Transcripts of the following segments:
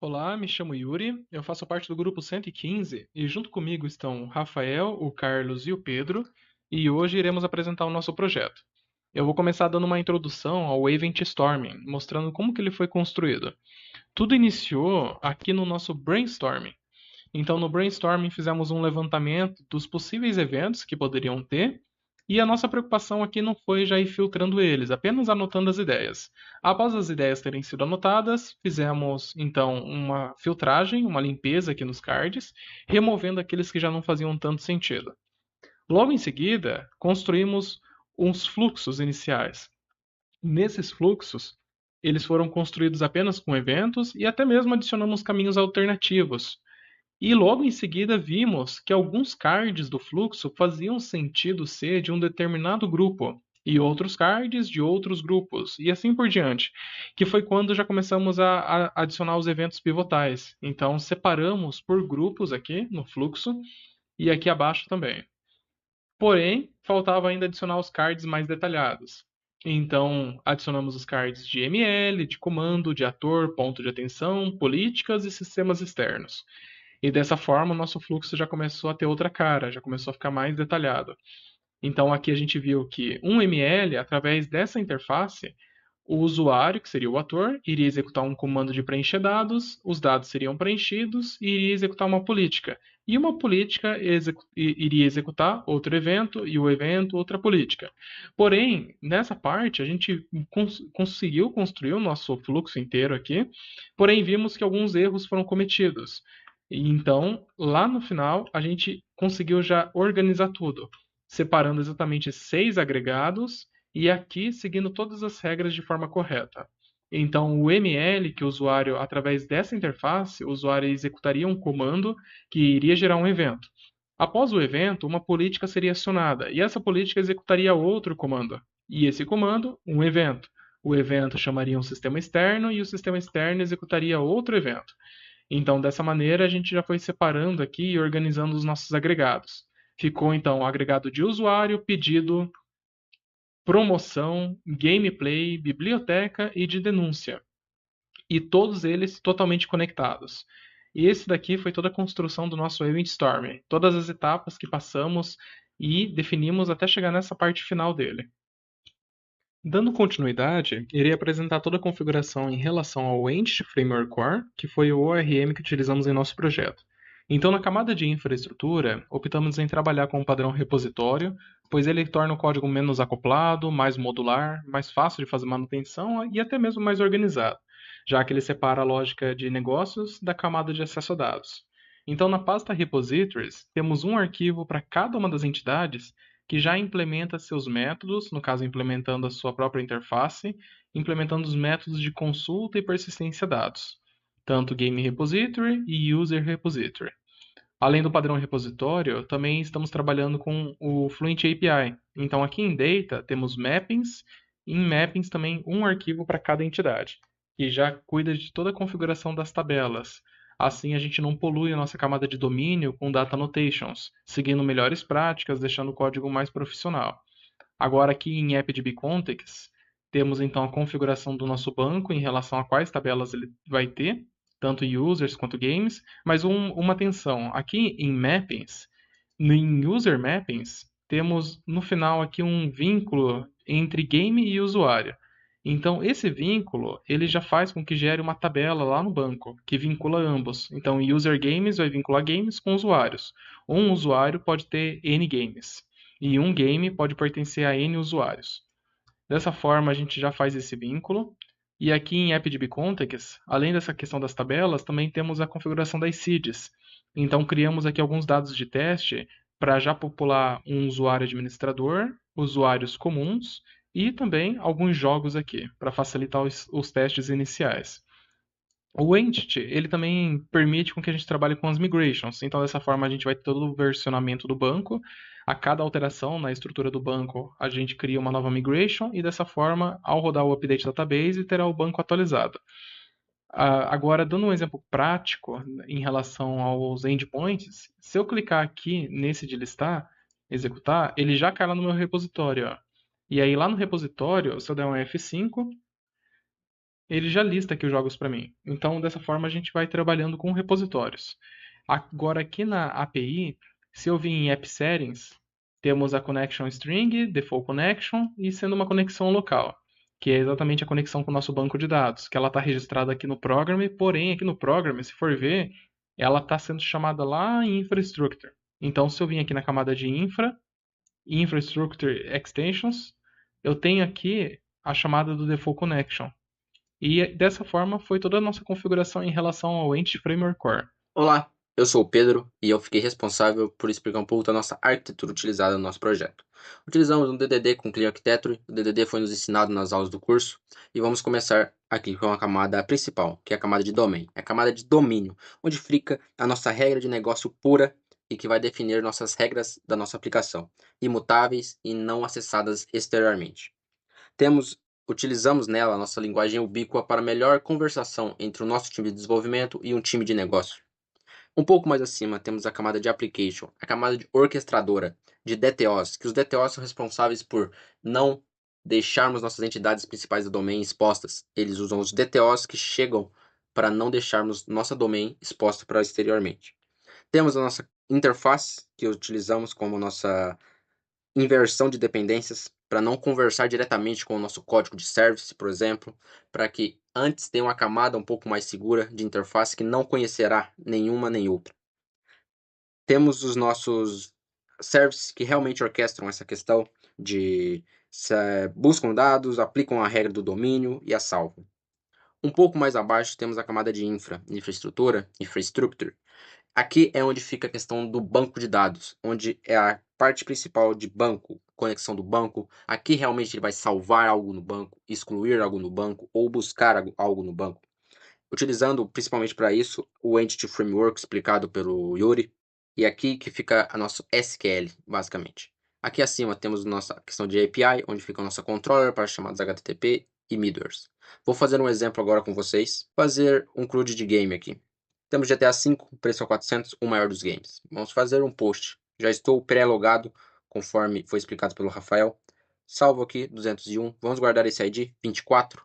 Olá, me chamo Yuri, eu faço parte do grupo 115 e junto comigo estão o Rafael, o Carlos e o Pedro, e hoje iremos apresentar o nosso projeto. Eu vou começar dando uma introdução ao Event Storming, mostrando como que ele foi construído. Tudo iniciou aqui no nosso brainstorming. Então, no brainstorming, fizemos um levantamento dos possíveis eventos que poderiam ter, e a nossa preocupação aqui não foi já ir filtrando eles, apenas anotando as ideias. Após as ideias terem sido anotadas, fizemos então uma filtragem, uma limpeza aqui nos cards, removendo aqueles que já não faziam tanto sentido. Logo em seguida, construímos uns fluxos iniciais. Nesses fluxos, eles foram construídos apenas com eventos e até mesmo adicionamos caminhos alternativos, e logo em seguida vimos que alguns cards do fluxo faziam sentido ser de um determinado grupo e outros cards de outros grupos, e assim por diante, que foi quando já começamos a adicionar os eventos pivotais. Então separamos por grupos aqui no fluxo e aqui abaixo também. Porém, faltava ainda adicionar os cards mais detalhados. Então, adicionamos os cards de ML, de comando, de ator, ponto de atenção, políticas e sistemas externos. E dessa forma, o nosso fluxo já começou a ter outra cara, já começou a ficar mais detalhado. Então, aqui a gente viu que um ML, através dessa interface, o usuário, que seria o ator, iria executar um comando de preencher dados, os dados seriam preenchidos e iria executar uma política. E uma política iria executar outro evento e o evento outra política. Porém, nessa parte, a gente conseguiu construir o nosso fluxo inteiro aqui, porém vimos que alguns erros foram cometidos. E então, lá no final, a gente conseguiu já organizar tudo, separando exatamente 6 agregados e aqui seguindo todas as regras de forma correta. Então, o ML, que o usuário, através dessa interface, o usuário executaria um comando que iria gerar um evento. Após o evento, uma política seria acionada e essa política executaria outro comando. E esse comando, um evento. O evento chamaria um sistema externo e o sistema externo executaria outro evento. Então, dessa maneira, a gente já foi separando aqui e organizando os nossos agregados. Ficou então o agregado de usuário, pedido, promoção, gameplay, biblioteca e de denúncia. E todos eles totalmente conectados. E esse daqui foi toda a construção do nosso Event Storm. Todas as etapas que passamos e definimos até chegar nessa parte final dele. Dando continuidade, irei apresentar toda a configuração em relação ao Entity Framework Core, que foi o ORM que utilizamos em nosso projeto. Então, na camada de infraestrutura, optamos em trabalhar com o padrão repositório, pois ele torna o código menos acoplado, mais modular, mais fácil de fazer manutenção e até mesmo mais organizado, já que ele separa a lógica de negócios da camada de acesso a dados. Então, na pasta Repositories, temos um arquivo para cada uma das entidades que já implementa seus métodos, no caso implementando a sua própria interface, implementando os métodos de consulta e persistência de dados, tanto Game Repository e User Repository. Além do padrão repositório, também estamos trabalhando com o Fluent API. Então aqui em Data temos mappings, e em mappings também um arquivo para cada entidade, que já cuida de toda a configuração das tabelas. Assim a gente não polui a nossa camada de domínio com data annotations, seguindo melhores práticas, deixando o código mais profissional. Agora aqui em AppDB temos então a configuração do nosso banco em relação a quais tabelas ele vai ter, tanto users quanto games, mas uma atenção, aqui em mappings, em user mappings, temos no final aqui um vínculo entre game e usuário. Então esse vínculo, ele já faz com que gere uma tabela lá no banco, que vincula ambos. Então user games vai vincular games com usuários. Um usuário pode ter N games e um game pode pertencer a N usuários. Dessa forma, a gente já faz esse vínculo. E aqui em AppDB além dessa questão das tabelas, também temos a configuração das seeds. Então, criamos aqui alguns dados de teste para já popular um usuário administrador, usuários comuns e também alguns jogos aqui, para facilitar os testes iniciais. O Entity, ele também permite com que a gente trabalhe com as migrations. Então, dessa forma, a gente vai ter todo o versionamento do banco. A cada alteração na estrutura do banco, a gente cria uma nova migration e dessa forma, ao rodar o update database, terá o banco atualizado. Agora, dando um exemplo prático em relação aos endpoints, se eu clicar aqui nesse de listar, executar, ele já cai lá no meu repositório. Ó. E aí, lá no repositório, se eu der um F5, ele já lista aqui os jogos para mim. Então, dessa forma, a gente vai trabalhando com repositórios. Agora, aqui na API, se eu vir em App Settings, temos a Connection String, Default Connection e sendo uma conexão local, que é exatamente a conexão com o nosso banco de dados, que ela está registrada aqui no Program, porém, aqui no Program, se for ver, ela está sendo chamada lá em Infrastructure. Então, se eu vim aqui na camada de Infrastructure Extensions, eu tenho aqui a chamada do Default Connection. E dessa forma foi toda a nossa configuração em relação ao Entity Framework Core. Olá, eu sou o Pedro e eu fiquei responsável por explicar um pouco da nossa arquitetura utilizada no nosso projeto. Utilizamos um DDD com Clean Architecture, o DDD foi nos ensinado nas aulas do curso e vamos começar aqui com a camada principal, que é a camada de domain, é a camada de domínio, onde fica a nossa regra de negócio pura e que vai definir nossas regras da nossa aplicação, imutáveis e não acessadas exteriormente. Utilizamos nela a nossa linguagem ubíqua para melhor conversação entre o nosso time de desenvolvimento e um time de negócio. Um pouco mais acima, temos a camada de application, a camada de orquestradora, de DTOs, que os DTOs são responsáveis por não deixarmos nossas entidades principais do domain expostas. Eles usam os DTOs que chegam para não deixarmos nossa domain exposta para exteriormente. Temos a nossa interface, que utilizamos como nossa inversão de dependências, para não conversar diretamente com o nosso código de service, por exemplo, para que antes tenha uma camada um pouco mais segura de interface que não conhecerá nenhuma nem outra. Temos os nossos services que realmente orquestram essa questão de buscam dados, aplicam a regra do domínio e a salvam. Um pouco mais abaixo temos a camada de infraestrutura, infrastructure. Aqui é onde fica a questão do banco de dados, onde é a parte principal de banco, conexão do banco. Aqui realmente ele vai salvar algo no banco, excluir algo no banco ou buscar algo no banco. Utilizando principalmente para isso o Entity Framework explicado pelo Yuri. E aqui que fica a nosso SQL, basicamente. Aqui acima temos a nossa questão de API, onde fica a nossa controller para chamadas HTTP e middlewares. Vou fazer um exemplo agora com vocês. Fazer um CRUD de game aqui. Temos GTA V, preço a 400, o maior dos games. Vamos fazer um post. Já estou pré-logado, conforme foi explicado pelo Rafael. Salvo aqui, 201. Vamos guardar esse ID, 24.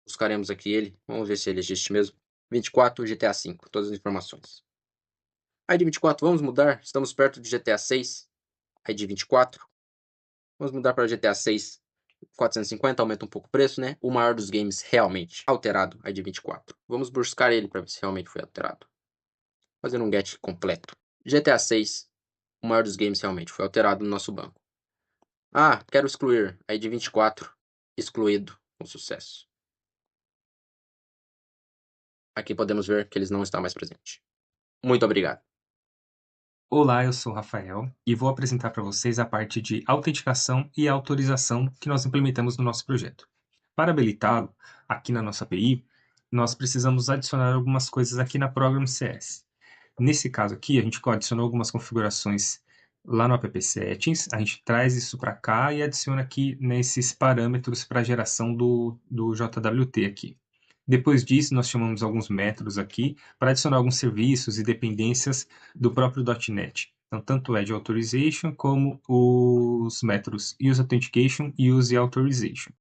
Buscaremos aqui ele. Vamos ver se ele existe mesmo. 24, GTA V, todas as informações. ID 24, vamos mudar. Estamos perto de GTA 6. ID 24. Vamos mudar para GTA 6. 450, aumenta um pouco o preço, né? O maior dos games realmente alterado, ID 24. Vamos buscar ele para ver se realmente foi alterado. Fazendo um get completo. GTA 6, o maior dos games realmente foi alterado no nosso banco. Ah, quero excluir. ID 24, excluído com sucesso. Aqui podemos ver que eles não estão mais presentes. Muito obrigado. Olá, eu sou o Rafael e vou apresentar para vocês a parte de autenticação e autorização que nós implementamos no nosso projeto. Para habilitá-lo, aqui na nossa API, nós precisamos adicionar algumas coisas aqui na Program CS. Nesse caso aqui, a gente adicionou algumas configurações lá no app settings, a gente traz isso para cá e adiciona aqui nesses parâmetros para a geração do JWT aqui. Depois disso, nós chamamos alguns métodos aqui para adicionar alguns serviços e dependências do próprio .NET. Então, tanto o Edge Authorization como os métodos useAuthentication e useAutorization.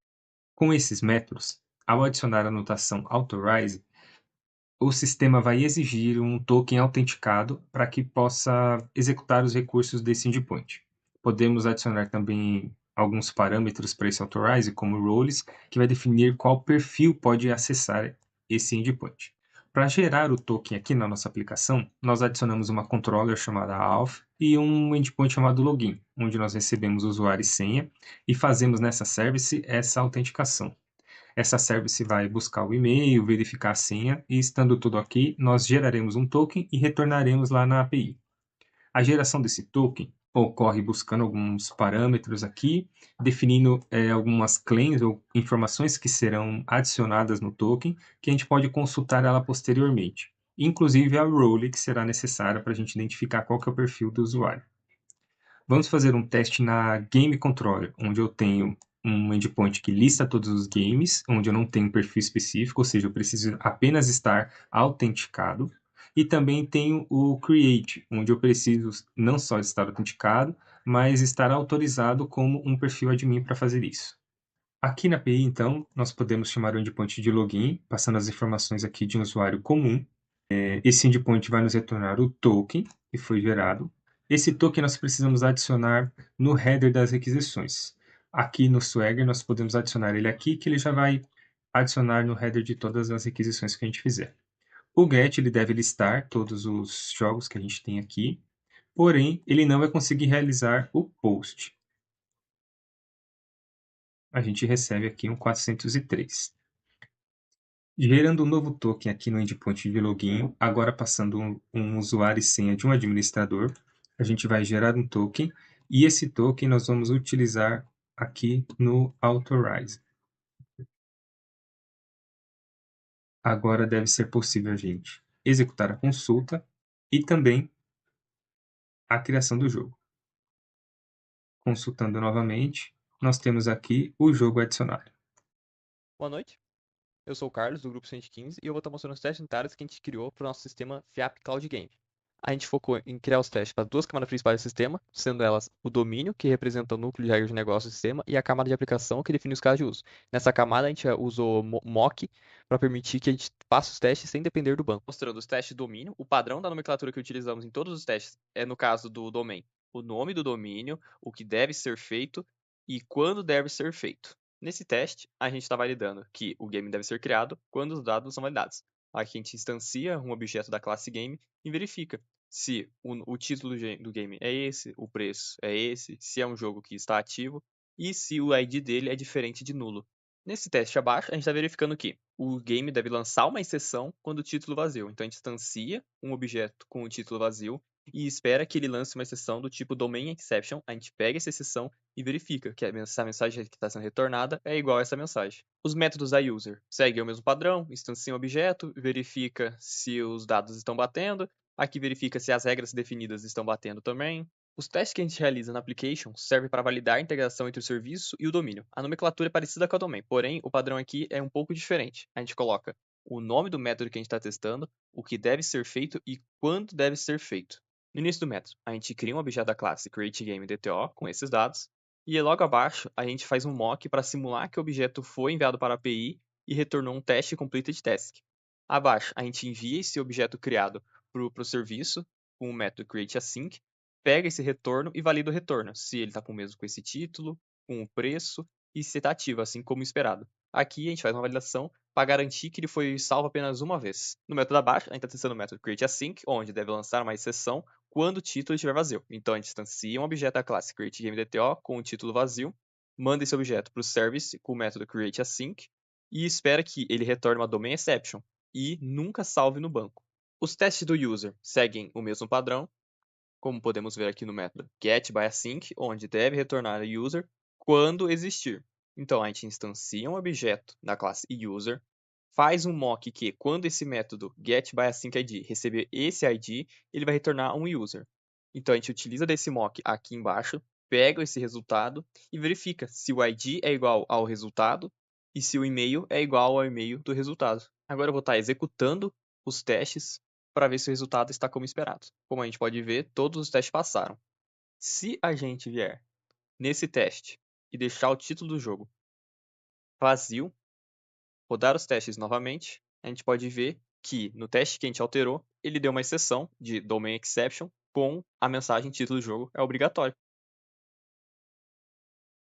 Com esses métodos, ao adicionar a notação authorize, o sistema vai exigir um token autenticado para que possa executar os recursos desse endpoint. Podemos adicionar também alguns parâmetros para esse authorize, como roles, que vai definir qual perfil pode acessar esse endpoint. Para gerar o token aqui na nossa aplicação, nós adicionamos uma controller chamada auth e um endpoint chamado login, onde nós recebemos usuário e senha e fazemos nessa service essa autenticação. Essa service vai buscar o e-mail, verificar a senha e, estando tudo aqui, nós geraremos um token e retornaremos lá na API. A geração desse token ocorre buscando alguns parâmetros aqui, definindo algumas claims ou informações que serão adicionadas no token, que a gente pode consultar ela posteriormente. Inclusive a role que será necessária para a gente identificar qual que é o perfil do usuário. Vamos fazer um teste na Game Controller, onde eu tenho um endpoint que lista todos os games, onde eu não tenho um perfil específico, ou seja, eu preciso apenas estar autenticado. E também tenho o Create, onde eu preciso não só estar autenticado, mas estar autorizado como um perfil admin para fazer isso. Aqui na API, então, nós podemos chamar o endpoint de login, passando as informações aqui de um usuário comum. Esse endpoint vai nos retornar o token que foi gerado. Esse token nós precisamos adicionar no header das requisições. Aqui no Swagger nós podemos adicionar ele aqui, que ele já vai adicionar no header de todas as requisições que a gente fizer. O get ele deve listar todos os jogos que a gente tem aqui, porém ele não vai conseguir realizar o post. A gente recebe aqui um 403. Gerando um novo token aqui no endpoint de login, agora passando um usuário e senha de um administrador, a gente vai gerar um token e esse token nós vamos utilizar aqui no Authorize. Agora deve ser possível a gente executar a consulta e também a criação do jogo. Consultando novamente, nós temos aqui o jogo adicionado. Boa noite, eu sou o Carlos, do grupo 115, e eu vou estar mostrando os testes unitários que a gente criou para o nosso sistema FIAP Cloud Game. A gente focou em criar os testes para duas camadas principais do sistema, sendo elas o domínio, que representa o núcleo de regras de negócio do sistema, e a camada de aplicação, que define os casos de uso. Nessa camada, a gente usou mock para permitir que a gente faça os testes sem depender do banco. Mostrando os testes de domínio, o padrão da nomenclatura que utilizamos em todos os testes é, no caso do domain, o nome do domínio, o que deve ser feito e quando deve ser feito. Nesse teste, a gente está validando que o game deve ser criado quando os dados são validados. Aqui a gente instancia um objeto da classe game e verifica se o título do game é esse, o preço é esse, se é um jogo que está ativo e se o ID dele é diferente de nulo. Nesse teste abaixo, a gente está verificando que o game deve lançar uma exceção quando o título vazio. Então a gente instancia um objeto com o título vazio e espera que ele lance uma exceção do tipo domain exception. A gente pega essa exceção e verifica que essa mensagem que está sendo retornada é igual a essa mensagem. Os métodos da user seguem o mesmo padrão, instancia um objeto, verifica se os dados estão batendo, aqui verifica se as regras definidas estão batendo também. Os testes que a gente realiza na application servem para validar a integração entre o serviço e o domínio. A nomenclatura é parecida com a domain, porém o padrão aqui é um pouco diferente. A gente coloca o nome do método que a gente está testando, o que deve ser feito e quando deve ser feito. No início do método, a gente cria um objeto da classe createGameDTO com esses dados, e logo abaixo a gente faz um mock para simular que o objeto foi enviado para a API e retornou um teste completed task. Abaixo a gente envia esse objeto criado para o serviço com o método createAsync, pega esse retorno e valida o retorno, se ele está com o mesmo com esse título, com o preço e se está ativo, assim como esperado. Aqui a gente faz uma validação para garantir que ele foi salvo apenas uma vez. No método abaixo, a gente está testando o método createAsync, onde deve lançar uma exceção quando o título estiver vazio. Então a gente instancia um objeto da classe createGameDTO com o título vazio, manda esse objeto para o service com o método createAsync e espera que ele retorne uma domain exception e nunca salve no banco. Os testes do user seguem o mesmo padrão, como podemos ver aqui no método getByAsync, onde deve retornar o user quando existir. Então a gente instancia um objeto da classe user, faz um mock que quando esse método getByAsyncID receber esse ID, ele vai retornar um user. Então a gente utiliza desse mock aqui embaixo, pega esse resultado e verifica se o ID é igual ao resultado e se o e-mail é igual ao e-mail do resultado. Agora eu vou estar executando os testes para ver se o resultado está como esperado. Como a gente pode ver, todos os testes passaram. Se a gente vier nesse teste e deixar o título do jogo vazio, rodar os testes novamente, a gente pode ver que no teste que a gente alterou, ele deu uma exceção de domain exception com a mensagem título do jogo é obrigatório.